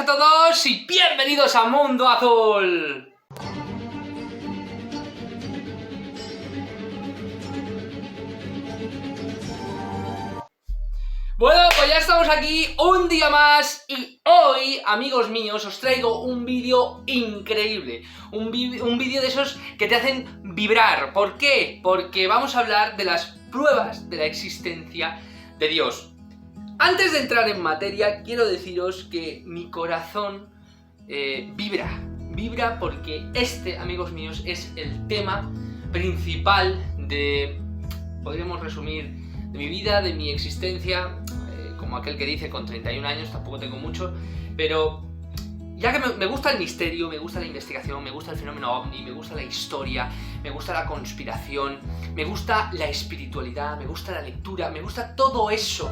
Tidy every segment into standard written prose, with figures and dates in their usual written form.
a todos y bienvenidos a Mundo Azul. Bueno, pues ya estamos aquí un día más y hoy, amigos míos, os traigo un vídeo increíble. Un vídeo de esos que te hacen vibrar. ¿Por qué? Porque vamos a hablar de las pruebas de la existencia de Dios. Antes de entrar en materia, quiero deciros que mi corazón vibra porque este, amigos míos, es el tema principal de, podríamos resumir, de mi vida, de mi existencia, como aquel que dice con 31 años, tampoco tengo mucho, pero ya que me gusta el misterio, me gusta la investigación, me gusta el fenómeno ovni, me gusta la historia, me gusta la conspiración, me gusta la espiritualidad, me gusta la lectura, me gusta todo eso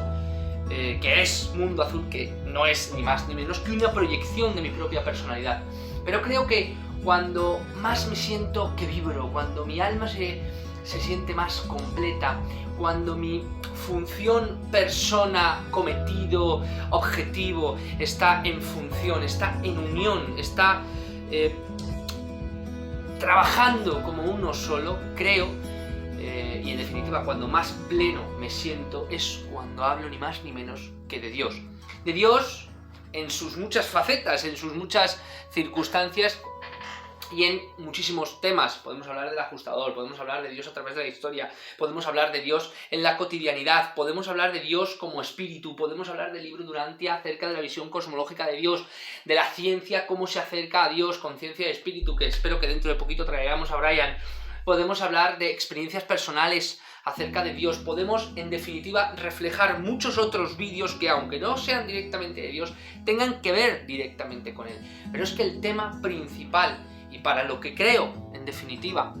que es Mundo Azul, que no es ni más ni menos que una proyección de mi propia personalidad. Pero creo que cuando más me siento que vibro, cuando mi alma se siente más completa, cuando mi función, persona, cometido, objetivo está en función, está en unión, está trabajando como uno solo, creo, y en definitiva cuando más pleno me siento es cuando hablo ni más ni menos que de Dios. De Dios en sus muchas facetas, en sus muchas circunstancias y en muchísimos temas. Podemos hablar del ajustador, podemos hablar de Dios a través de la historia, podemos hablar de Dios en la cotidianidad, podemos hablar de Dios como espíritu, podemos hablar del libro Durantia acerca de la visión cosmológica de Dios, de la ciencia, cómo se acerca a Dios con ciencia de espíritu, que espero que dentro de poquito traigamos a Brian. Podemos hablar de experiencias personales acerca de Dios, podemos en definitiva reflejar muchos otros vídeos que aunque no sean directamente de Dios, tengan que ver directamente con Él. Pero es que el tema principal y para lo que creo, en definitiva,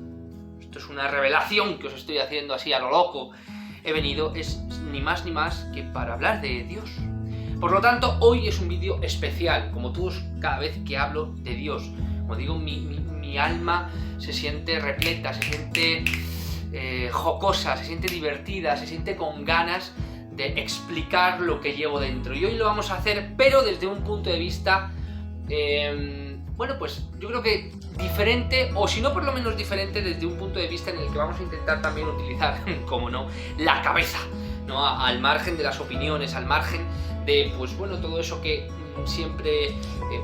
esto es una revelación que os estoy haciendo así a lo loco, he venido, es ni más ni más que para hablar de Dios. Por lo tanto, hoy es un vídeo especial, como todos cada vez que hablo de Dios. Como digo, mi alma se siente repleta, se siente jocosa, se siente divertida, se siente con ganas de explicar lo que llevo dentro. Y hoy lo vamos a hacer, pero desde un punto de vista, bueno, pues yo creo que diferente, o si no por lo menos diferente, desde un punto de vista en el que vamos a intentar también utilizar, como no, la cabeza, ¿no? Al margen de las opiniones, al margen de, pues bueno, todo eso que siempre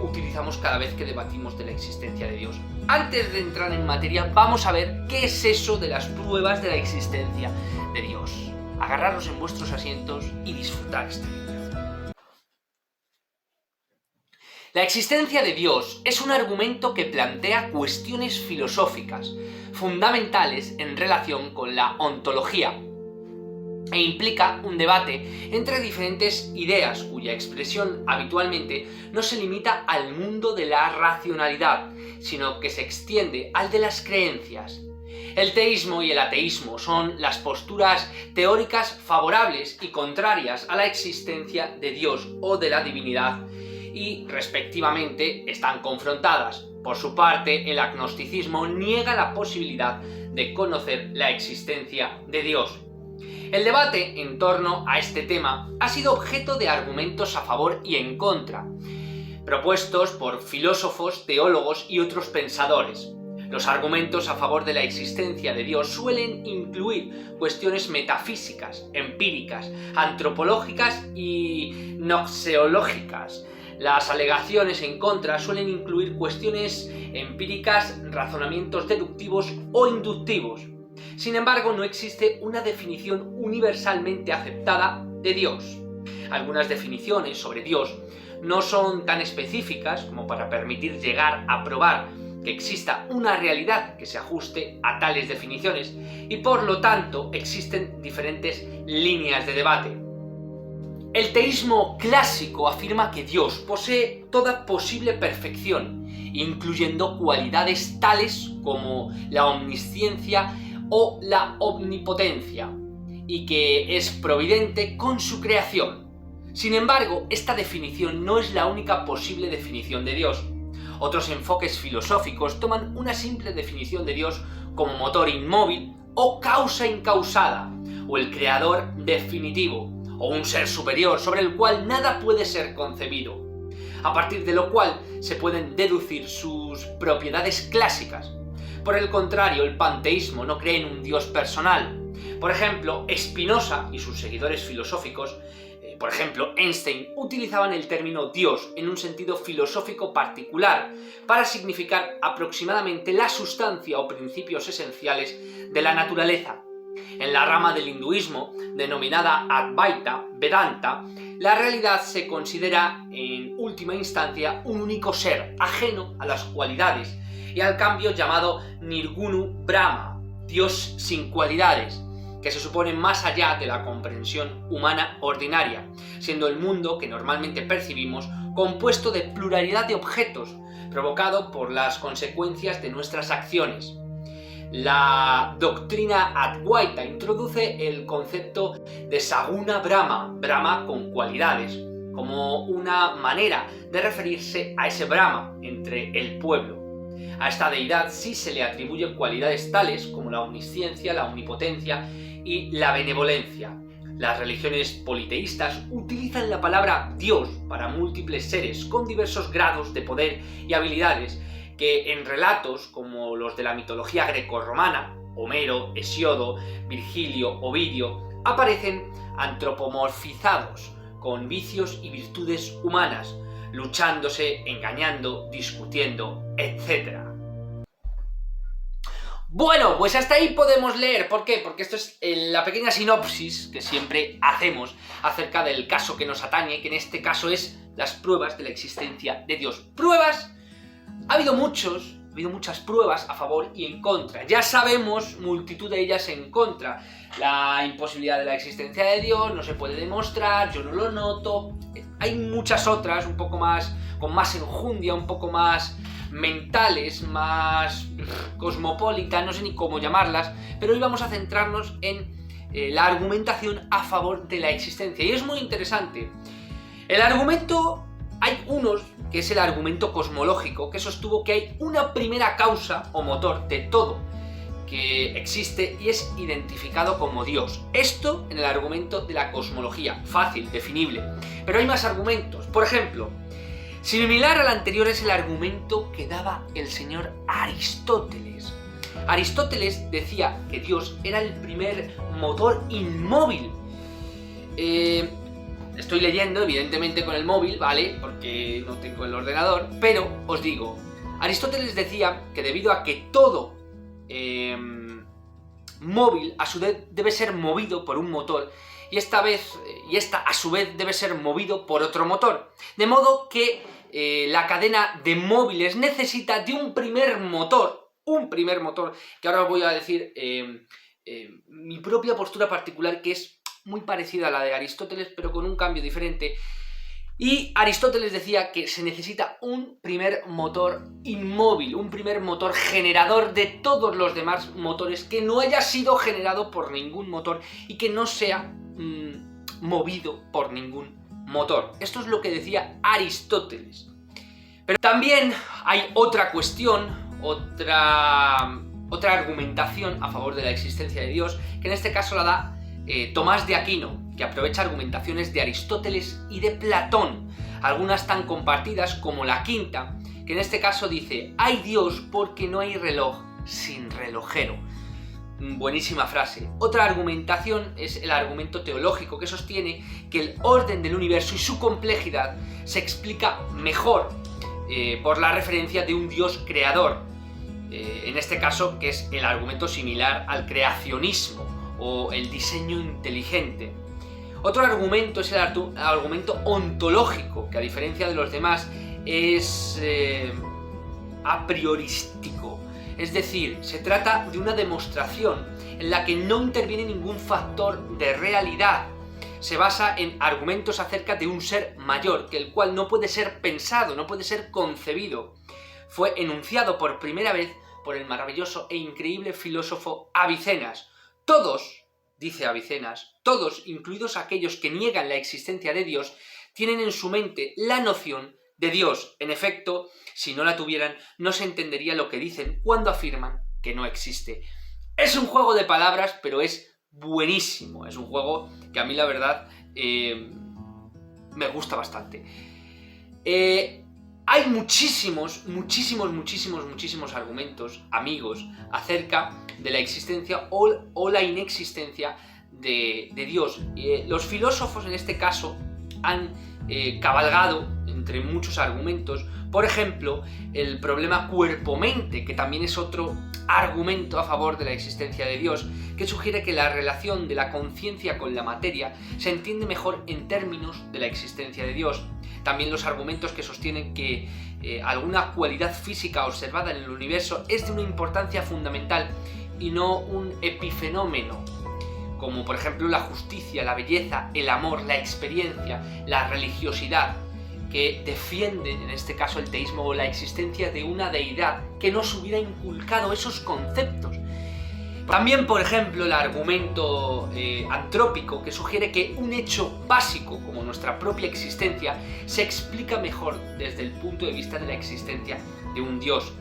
utilizamos cada vez que debatimos de la existencia de Dios. Antes de entrar en materia, vamos a ver qué es eso de las pruebas de la existencia de Dios. Agarraros en vuestros asientos y disfrutar este vídeo. La existencia de Dios es un argumento que plantea cuestiones filosóficas fundamentales en relación con la ontología e implica un debate entre diferentes ideas cuya expresión habitualmente no se limita al mundo de la racionalidad, sino que se extiende al de las creencias. El teísmo y el ateísmo son las posturas teóricas favorables y contrarias a la existencia de Dios o de la divinidad, y respectivamente están confrontadas. Por su parte, el agnosticismo niega la posibilidad de conocer la existencia de Dios. El debate en torno a este tema ha sido objeto de argumentos a favor y en contra, propuestos por filósofos, teólogos y otros pensadores. Los argumentos a favor de la existencia de Dios suelen incluir cuestiones metafísicas, empíricas, antropológicas y noxeológicas. Las alegaciones en contra suelen incluir cuestiones empíricas, razonamientos deductivos o inductivos. Sin embargo, no existe una definición universalmente aceptada de Dios. Algunas definiciones sobre Dios no son tan específicas como para permitir llegar a probar que exista una realidad que se ajuste a tales definiciones y por lo tanto existen diferentes líneas de debate. El teísmo clásico afirma que Dios posee toda posible perfección, incluyendo cualidades tales como la omnisciencia o la omnipotencia, y que es providente con su creación. Sin embargo, esta definición no es la única posible definición de Dios. Otros enfoques filosóficos toman una simple definición de Dios como motor inmóvil o causa incausada, o el creador definitivo, o un ser superior sobre el cual nada puede ser concebido. a partir de lo cual se pueden deducir sus propiedades clásicas. Por el contrario, el panteísmo no cree en un Dios personal. Por ejemplo, Spinoza y sus seguidores filosóficos, por ejemplo, Einstein, utilizaban el término Dios en un sentido filosófico particular para significar aproximadamente la sustancia o principios esenciales de la naturaleza. En la rama del hinduismo, denominada Advaita, Vedanta, la realidad se considera en última instancia un único ser, ajeno a las cualidades y al cambio llamado Nirgunu Brahma, Dios sin cualidades, que se supone más allá de la comprensión humana ordinaria, siendo el mundo que normalmente percibimos compuesto de pluralidad de objetos, provocado por las consecuencias de nuestras acciones. La doctrina Advaita introduce el concepto de Saguna Brahma, Brahma con cualidades, como una manera de referirse a ese Brahma entre el pueblo. A esta deidad sí se le atribuyen cualidades tales como la omnisciencia, la omnipotencia y la benevolencia. Las religiones politeístas utilizan la palabra Dios para múltiples seres con diversos grados de poder y habilidades que en relatos como los de la mitología grecorromana, Homero, Hesiodo, Virgilio, Ovidio, aparecen antropomorfizados con vicios y virtudes humanas, luchándose, engañando, discutiendo, etc. Bueno, pues hasta ahí podemos leer. ¿Por qué? Porque esto es la pequeña sinopsis que siempre hacemos acerca del caso que nos atañe, que en este caso es las pruebas de la existencia de Dios. Pruebas, ha habido muchas pruebas a favor y en contra. Ya sabemos multitud de ellas en contra. La imposibilidad de la existencia de Dios, no se puede demostrar, yo no lo noto. Hay muchas otras, un poco más, con más enjundia, un poco más mentales, más cosmopolitas, no sé ni cómo llamarlas, pero hoy vamos a centrarnos en la argumentación a favor de la existencia. Y es muy interesante. El argumento, hay unos, que es el argumento cosmológico, que sostuvo que hay una primera causa o motor de todo que existe y es identificado como Dios. Esto en el argumento de la cosmología, fácil, definible. Pero hay más argumentos. Por ejemplo, similar al anterior es el argumento que daba el señor Aristóteles. Aristóteles decía que Dios era el primer motor inmóvil. Estoy leyendo, evidentemente, con el móvil, ¿vale? Porque no tengo el ordenador, pero os digo, Aristóteles decía que debido a que todo móvil a su vez debe ser movido por un motor y esta a su vez debe ser movido por otro motor, de modo que la cadena de móviles necesita de un primer motor, que ahora os voy a decir mi propia postura particular, que es muy parecida a la de Aristóteles, pero con un cambio diferente. Y Aristóteles decía que se necesita un primer motor inmóvil, un primer motor generador de todos los demás motores que no haya sido generado por ningún motor y que no sea movido por ningún motor. Esto es lo que decía Aristóteles. Pero también hay otra cuestión, otra argumentación a favor de la existencia de Dios, que en este caso la da Tomás de Aquino, que aprovecha argumentaciones de Aristóteles y de Platón, algunas tan compartidas como la quinta, que en este caso dice: hay Dios porque no hay reloj sin relojero. Buenísima frase. Otra argumentación es el argumento teológico, que sostiene que el orden del universo y su complejidad se explica mejor por la referencia de un Dios creador, en este caso, que es el argumento similar al creacionismo o el diseño inteligente. Otro argumento es el argumento ontológico, que a diferencia de los demás es a priorístico. Es decir, se trata de una demostración en la que no interviene ningún factor de realidad. Se basa en argumentos acerca de un ser mayor, que el cual no puede ser pensado, no puede ser concebido. Fue enunciado por primera vez por el maravilloso e increíble filósofo Avicenas. Todos, dice Avicenas, todos, incluidos aquellos que niegan la existencia de Dios, tienen en su mente la noción de Dios. En efecto, si no la tuvieran, no se entendería lo que dicen cuando afirman que no existe. Es un juego de palabras, pero es buenísimo. Es un juego que a mí, la verdad, me gusta bastante. Hay muchísimos argumentos, amigos, acerca de la existencia o la inexistencia de Dios. Los filósofos en este caso han cabalgado entre muchos argumentos. Por ejemplo, el problema cuerpo-mente, que también es otro argumento a favor de la existencia de Dios, que sugiere que la relación de la conciencia con la materia se entiende mejor en términos de la existencia de Dios. También los argumentos que sostienen que alguna cualidad física observada en el universo es de una importancia fundamental y no un epifenómeno, como por ejemplo la justicia, la belleza, el amor, la experiencia, la religiosidad, que defienden en este caso el teísmo o la existencia de una deidad que nos hubiera inculcado esos conceptos. También, por ejemplo, el argumento antrópico, que sugiere que un hecho básico como nuestra propia existencia se explica mejor desde el punto de vista de la existencia de un Dios.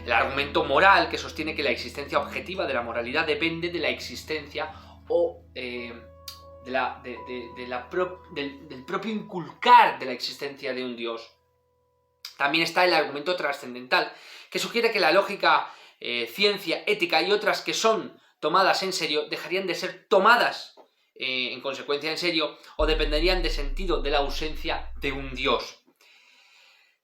El argumento moral, que sostiene que la existencia objetiva de la moralidad depende de la existencia o del propio inculcar de la existencia de un Dios. También está el argumento trascendental, que sugiere que la lógica, ciencia, ética y otras que son tomadas en serio dejarían de ser tomadas en consecuencia en serio o dependerían del sentido de la ausencia de un Dios.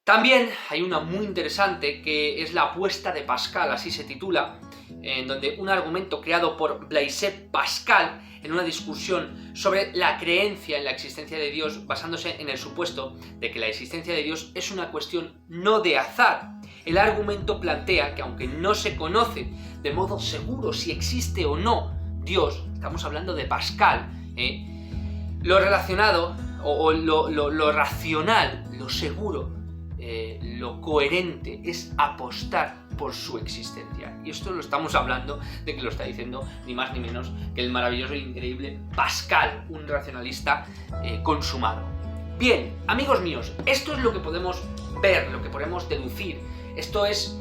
También hay una muy interesante que es la apuesta de Pascal, así se titula, en donde un argumento creado por Blaise Pascal en una discusión sobre la creencia en la existencia de Dios, basándose en el supuesto de que la existencia de Dios es una cuestión no de azar. El argumento plantea que aunque no se conoce de modo seguro si existe o no Dios, estamos hablando de Pascal, lo relacionado o lo racional, lo seguro, lo coherente es apostar por su existencia. Y esto lo estamos hablando de que lo está diciendo ni más ni menos que el maravilloso e increíble Pascal, un racionalista consumado. Bien, amigos míos, esto es lo que podemos ver, lo que podemos deducir. Esto es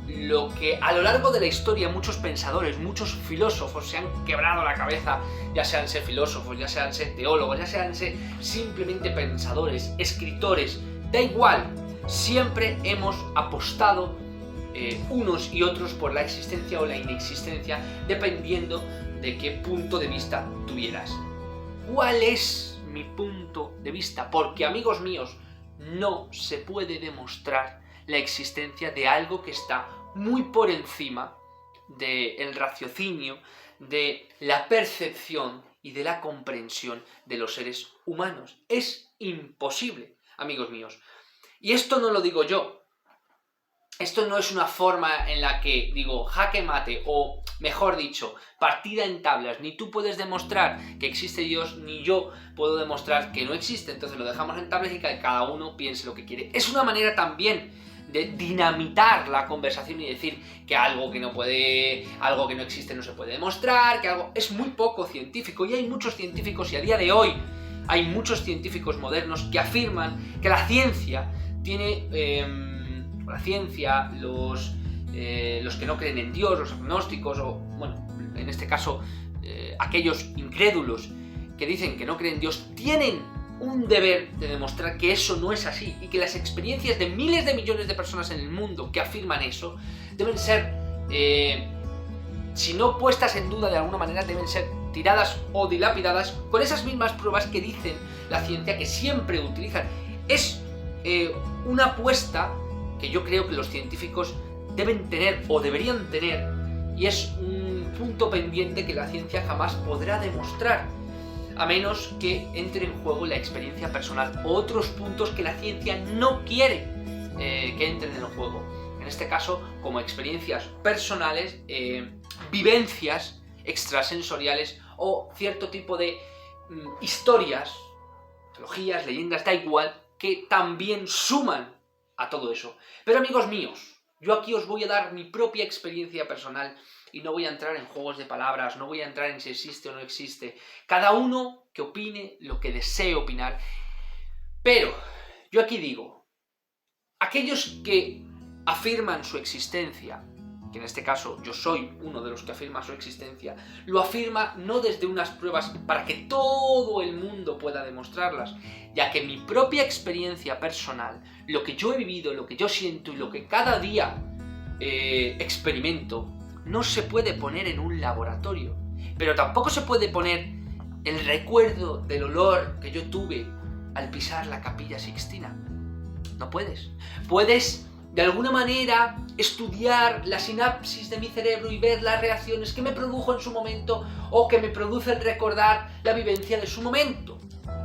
lo que a lo largo de la historia muchos pensadores, muchos filósofos se han quebrado la cabeza, ya sean filósofos, ya sean teólogos, ya sean simplemente pensadores, escritores, da igual. Siempre hemos apostado unos y otros por la existencia o la inexistencia, dependiendo de qué punto de vista tuvieras. ¿Cuál es mi punto de vista? Porque, amigos míos, no se puede demostrar la existencia de algo que está muy por encima del raciocinio, de la percepción y de la comprensión de los seres humanos. Es imposible, amigos míos. Y esto no lo digo yo. Esto no es una forma en la que digo jaque mate o, mejor dicho, partida en tablas. Ni tú puedes demostrar que existe Dios, ni yo puedo demostrar que no existe. Entonces lo dejamos en tablas y que cada uno piense lo que quiere. Es una manera también de dinamitar la conversación y decir que algo que no existe no se puede demostrar, que algo es muy poco científico. Y hay muchos científicos, y a día de hoy hay muchos científicos modernos que afirman que la ciencia tiene... los que no creen en Dios, los agnósticos, o bueno, en este caso, aquellos incrédulos que dicen que no creen en Dios, tienen un deber de demostrar que eso no es así y que las experiencias de miles de millones de personas en el mundo que afirman eso deben ser, si no puestas en duda de alguna manera, deben ser tiradas o dilapidadas con esas mismas pruebas que dicen la ciencia que siempre utilizan. Es una apuesta que yo creo que los científicos deben tener o deberían tener, y es un punto pendiente que la ciencia jamás podrá demostrar, a menos que entre en juego la experiencia personal o otros puntos que la ciencia no quiere que entren en el juego. En este caso, como experiencias personales, vivencias extrasensoriales o cierto tipo de historias, mitologías, leyendas, da igual, que también suman a todo eso. Pero, amigos míos, yo aquí os voy a dar mi propia experiencia personal y no voy a entrar en juegos de palabras, no voy a entrar en si existe o no existe. Cada uno que opine lo que desee opinar. Pero yo aquí digo, aquellos que afirman su existencia que en este caso yo soy uno de los que afirma su existencia, lo afirma no desde unas pruebas para que todo el mundo pueda demostrarlas, ya que mi propia experiencia personal, lo que yo he vivido, lo que yo siento y lo que cada día experimento, no se puede poner en un laboratorio, pero tampoco se puede poner el recuerdo del olor que yo tuve al pisar la Capilla Sixtina. No puedes. Puedes, de alguna manera, estudiar la sinapsis de mi cerebro y ver las reacciones que me produjo en su momento o que me produce el recordar la vivencia de su momento.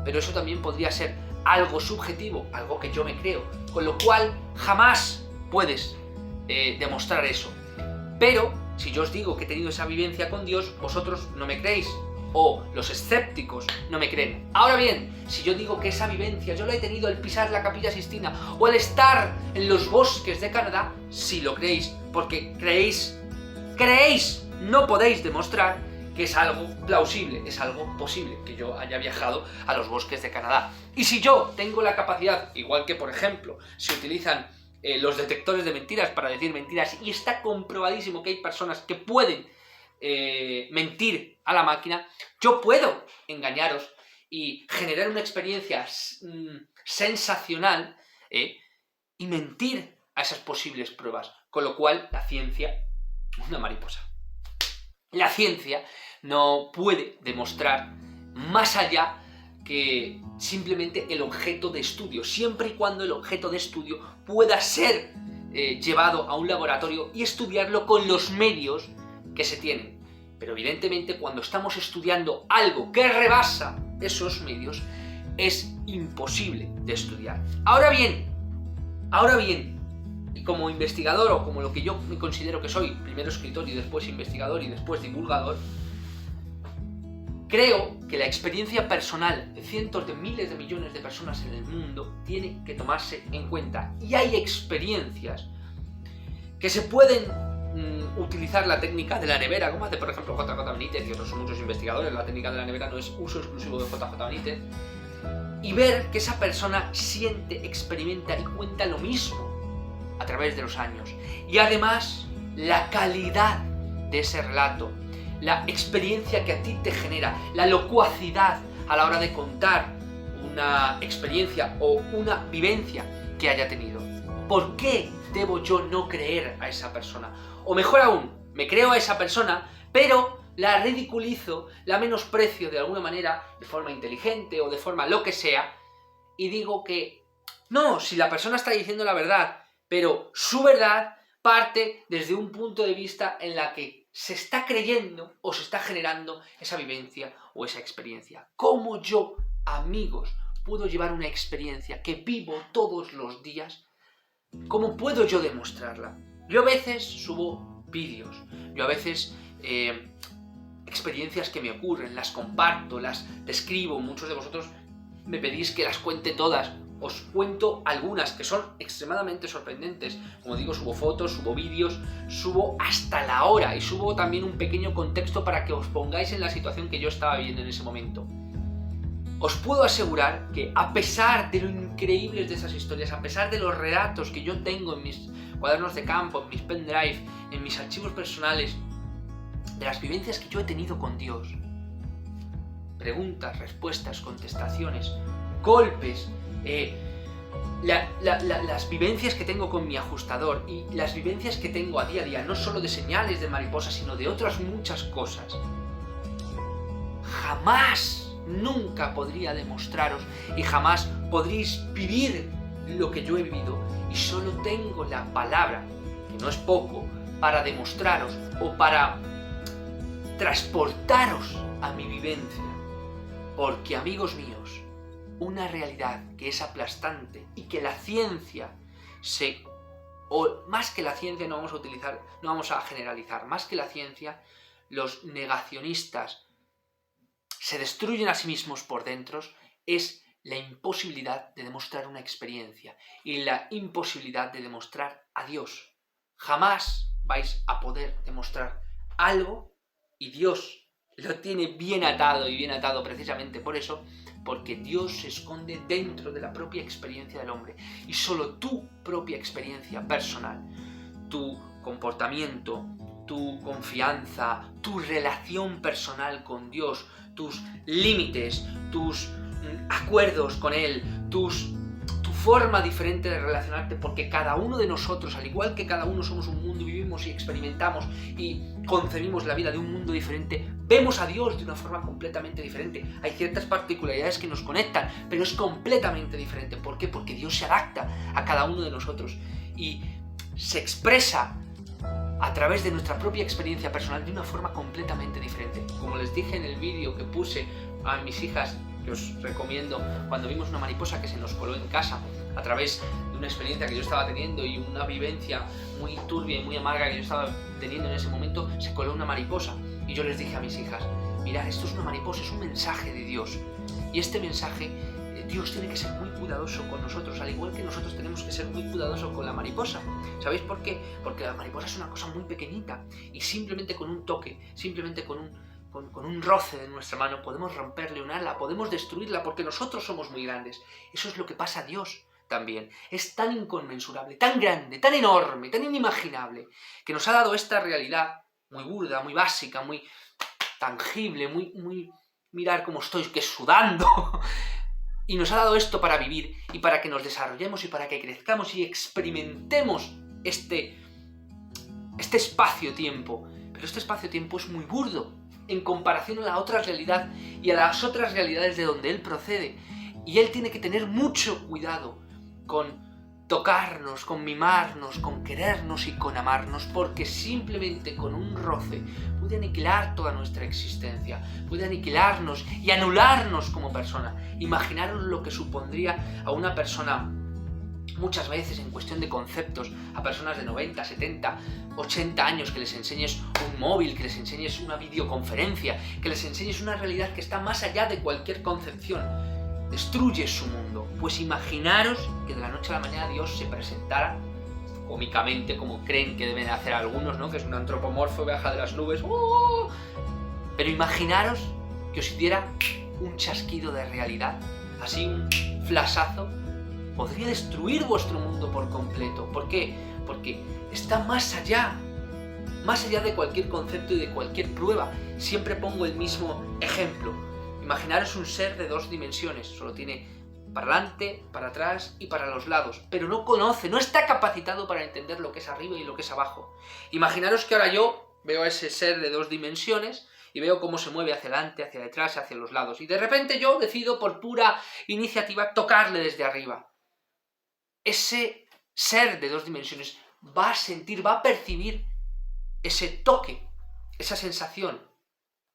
Pero eso también podría ser algo subjetivo, algo que yo me creo, con lo cual jamás puedes demostrar eso. Pero, si yo os digo que he tenido esa vivencia con Dios, vosotros no me creéis, o los escépticos no me creen. Ahora bien, si yo digo que esa vivencia yo la he tenido al pisar la Capilla Sixtina o al estar en los bosques de Canadá, sí lo creéis, porque creéis, no podéis demostrar que es algo plausible, es algo posible, que yo haya viajado a los bosques de Canadá. Y si yo tengo la capacidad, igual que por ejemplo, se utilizan los detectores de mentiras para decir mentiras, y está comprobadísimo que hay personas que pueden mentir a la máquina, yo puedo engañaros y generar una experiencia sensacional y mentir a esas posibles pruebas, con lo cual la ciencia, una mariposa. La ciencia no puede demostrar más allá que simplemente el objeto de estudio, siempre y cuando el objeto de estudio pueda ser llevado a un laboratorio y estudiarlo con los medios que se tienen. Pero evidentemente cuando estamos estudiando algo que rebasa esos medios, es imposible de estudiar. Ahora bien, y como investigador, o como lo que yo me considero que soy, primero escritor y después investigador y después divulgador, creo que la experiencia personal de cientos de miles de millones de personas en el mundo tiene que tomarse en cuenta. Y hay experiencias que se pueden utilizar la técnica de la nevera, como hace por ejemplo JJ Benítez y otros muchos investigadores. La técnica de la nevera no es uso exclusivo de JJ Benítez, y ver que esa persona siente, experimenta y cuenta lo mismo a través de los años. Y además, la calidad de ese relato, la experiencia que a ti te genera, la locuacidad a la hora de contar una experiencia o una vivencia que haya tenido. ¿Por qué debo yo no creer a esa persona? O mejor aún, me creo a esa persona, pero la ridiculizo, la menosprecio de alguna manera, de forma inteligente o de forma lo que sea, y digo que no, si la persona está diciendo la verdad, pero su verdad parte desde un punto de vista en la que se está creyendo o se está generando esa vivencia o esa experiencia. ¿Cómo yo, amigos, puedo llevar una experiencia que vivo todos los días? ¿Cómo puedo yo demostrarla? Yo a veces subo vídeos, yo a veces experiencias que me ocurren, las comparto, las describo. Muchos de vosotros me pedís que las cuente todas. Os cuento algunas que son extremadamente sorprendentes. Como digo, subo fotos, subo vídeos, subo hasta la hora y subo también un pequeño contexto para que os pongáis en la situación que yo estaba viviendo en ese momento. Os puedo asegurar que a pesar de lo increíbles de esas historias, a pesar de los relatos que yo tengo en mis cuadernos de campo, en mis pendrive, en mis archivos personales, de las vivencias que yo he tenido con Dios, preguntas, respuestas, contestaciones, golpes, las vivencias que tengo con mi ajustador y las vivencias que tengo a día, no solo de señales de mariposa, sino de otras muchas cosas, jamás, nunca podría demostraros y jamás podréis vivir lo que yo he vivido, y solo tengo la palabra, que no es poco, para demostraros o para transportaros a mi vivencia. Porque, amigos míos, una realidad que es aplastante y que la ciencia o más que la ciencia no vamos a generalizar, más que la ciencia, los negacionistas se destruyen a sí mismos por dentro, es la imposibilidad de demostrar una experiencia y la imposibilidad de demostrar a Dios. Jamás vais a poder demostrar algo, y Dios lo tiene bien atado, y bien atado precisamente por eso, porque Dios se esconde dentro de la propia experiencia del hombre, y solo tu propia experiencia personal, tu comportamiento, tu confianza, tu relación personal con Dios, tus límites, tus acuerdos con Él, tu forma diferente de relacionarte, porque cada uno de nosotros, al igual que cada uno somos un mundo, vivimos y experimentamos y concebimos la vida de un mundo diferente, vemos a Dios de una forma completamente diferente. Hay ciertas particularidades que nos conectan, pero es completamente diferente. ¿Por qué? Porque Dios se adapta a cada uno de nosotros y se expresa a través de nuestra propia experiencia personal de una forma completamente diferente. Como les dije en el vídeo que puse a mis hijas, que os recomiendo, cuando vimos una mariposa que se nos coló en casa, a través de una experiencia que yo estaba teniendo y una vivencia muy turbia y muy amarga que yo estaba teniendo en ese momento, se coló una mariposa. Y yo les dije a mis hijas, mirad, esto es una mariposa, es un mensaje de Dios. Y este mensaje, Dios tiene que ser muy cuidadoso con nosotros, al igual que nosotros tenemos que ser muy cuidadosos con la mariposa. ¿Sabéis por qué? Porque la mariposa es una cosa muy pequeñita y simplemente con un toque, simplemente con un roce de nuestra mano podemos romperle un ala, podemos destruirla porque nosotros somos muy grandes. Eso es lo que pasa a Dios también. Es tan inconmensurable, tan grande, tan enorme, tan inimaginable, que nos ha dado esta realidad muy burda, muy básica, muy tangible, muy mirar cómo estoy, que sudando. Y nos ha dado esto para vivir y para que nos desarrollemos y para que crezcamos y experimentemos este espacio-tiempo. Pero este espacio-tiempo es muy burdo en comparación a la otra realidad y a las otras realidades de donde Él procede. Y Él tiene que tener mucho cuidado con tocarnos, con mimarnos, con querernos y con amarnos, porque simplemente con un roce puede aniquilar toda nuestra existencia, puede aniquilarnos y anularnos como persona. Imaginaros lo que supondría a una persona, muchas veces en cuestión de conceptos, a personas de 90, 70, 80 años, que les enseñes un móvil, que les enseñes una videoconferencia, que les enseñes una realidad que está más allá de cualquier concepción. Destruye su mundo. Pues imaginaros que de la noche a la mañana Dios se presentara cómicamente, como creen que deben hacer algunos, ¿no? Que es un antropomorfo, baja de las nubes. ¡Oh! Pero imaginaros que os hiciera un chasquido de realidad, así un flashazo, podría destruir vuestro mundo por completo. ¿Por qué? Porque está más allá de cualquier concepto y de cualquier prueba. Siempre pongo el mismo ejemplo. Imaginaros un ser de 2 dimensiones, solo tiene para adelante, para atrás y para los lados, pero no conoce, no está capacitado para entender lo que es arriba y lo que es abajo. Imaginaros que ahora yo veo a ese ser de 2 dimensiones y veo cómo se mueve hacia adelante, hacia detrás, hacia los lados, y de repente yo decido por pura iniciativa tocarle desde arriba. Ese ser de 2 dimensiones va a sentir, va a percibir ese toque, esa sensación,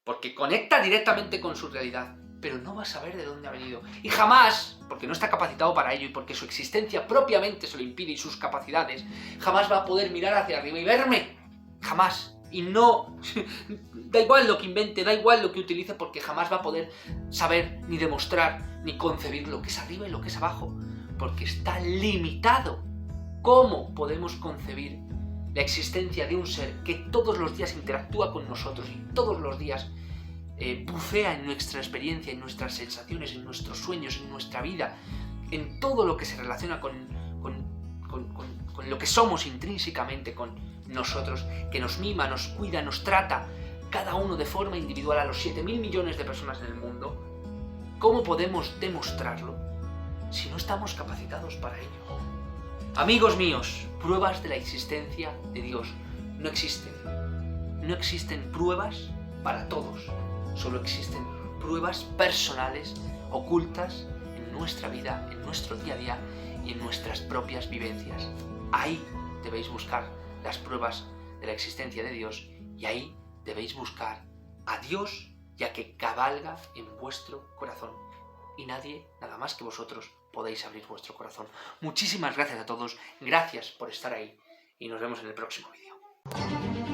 porque conecta directamente con su realidad, pero no va a saber de dónde ha venido. Y jamás, porque no está capacitado para ello y porque su existencia propiamente se lo impide y sus capacidades, jamás va a poder mirar hacia arriba y verme. Jamás. Y no, da igual lo que invente, da igual lo que utilice, porque jamás va a poder saber, ni demostrar, ni concebir lo que es arriba y lo que es abajo, porque está limitado. ¿Cómo podemos concebir la existencia de un ser que todos los días interactúa con nosotros y todos los días bucea en nuestra experiencia, en nuestras sensaciones, en nuestros sueños, en nuestra vida, en todo lo que se relaciona con lo que somos intrínsecamente con nosotros, que nos mima, nos cuida, nos trata, cada uno de forma individual a los 7.000 millones de personas en el mundo? ¿Cómo podemos demostrarlo si no estamos capacitados para ello? Amigos míos, pruebas de la existencia de Dios no existen. No existen pruebas para todos. Solo existen pruebas personales, ocultas en nuestra vida, en nuestro día a día y en nuestras propias vivencias. Ahí debéis buscar las pruebas de la existencia de Dios y ahí debéis buscar a Dios, ya que cabalga en vuestro corazón. Y nadie, nada más que vosotros, podéis abrir vuestro corazón. Muchísimas gracias a todos, gracias por estar ahí y nos vemos en el próximo vídeo.